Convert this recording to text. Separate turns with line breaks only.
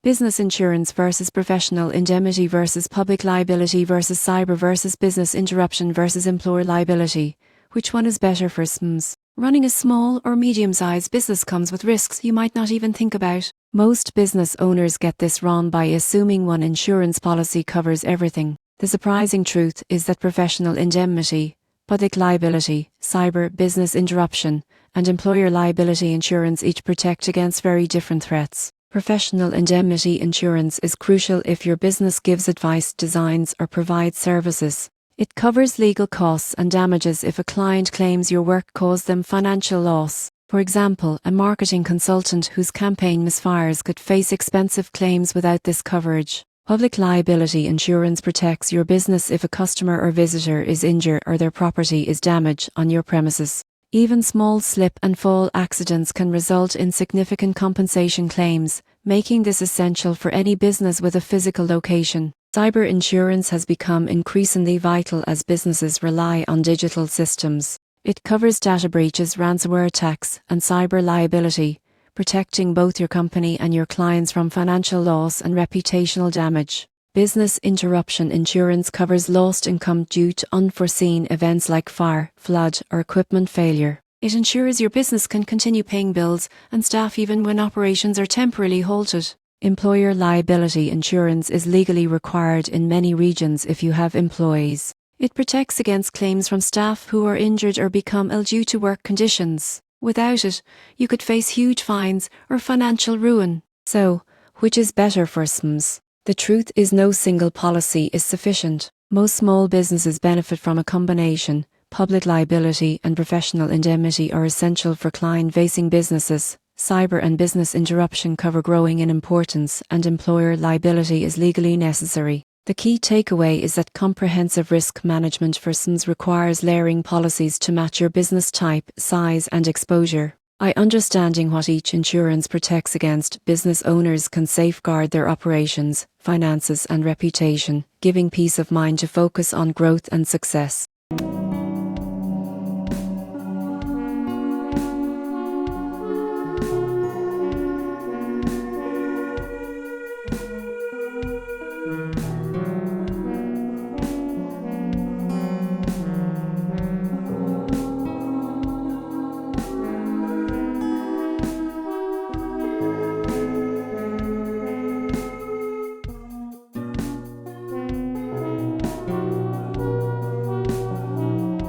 Business insurance versus professional indemnity versus public liability versus cyber versus business interruption versus employer liability. Which one is better for SMEs? Running a small or medium-sized business comes with risks you might not even think about. Most business owners get this wrong by assuming one insurance policy covers everything. The surprising truth is that professional indemnity, public liability, cyber, business interruption, and employer liability insurance each protect against very different threats. Professional indemnity insurance is crucial if your business gives advice, designs, or provides services. It covers legal costs and damages if a client claims your work caused them financial loss. For example, a marketing consultant whose campaign misfires could face expensive claims without this coverage. Public liability insurance protects your business if a customer or visitor is injured or their property is damaged on your premises. Even small slip and fall accidents can result in significant compensation claims, making this essential for any business with a physical location. Cyber insurance has become increasingly vital as businesses rely on digital systems. It covers data breaches, ransomware attacks, and cyber liability, protecting both your company and your clients from financial loss and reputational damage. Business interruption insurance covers lost income due to unforeseen events like fire, flood, or equipment failure. It ensures your business can continue paying bills and staff even when operations are temporarily halted. Employer liability insurance is legally required in many regions if you have employees. It protects against claims from staff who are injured or become ill due to work conditions. Without it, you could face huge fines or financial ruin. So, which is better for SMEs? The truth is no single policy is sufficient. Most small businesses benefit from a combination. Public liability and professional indemnity are essential for client-facing businesses. Cyber and business interruption cover growing in importance, and employer liability is legally necessary. The key takeaway is that comprehensive risk management for SMEs requires layering policies to match your business type, size, and exposure. By understanding what each insurance protects against, business owners can safeguard their operations, finances, and reputation, giving peace of mind to focus on growth and success.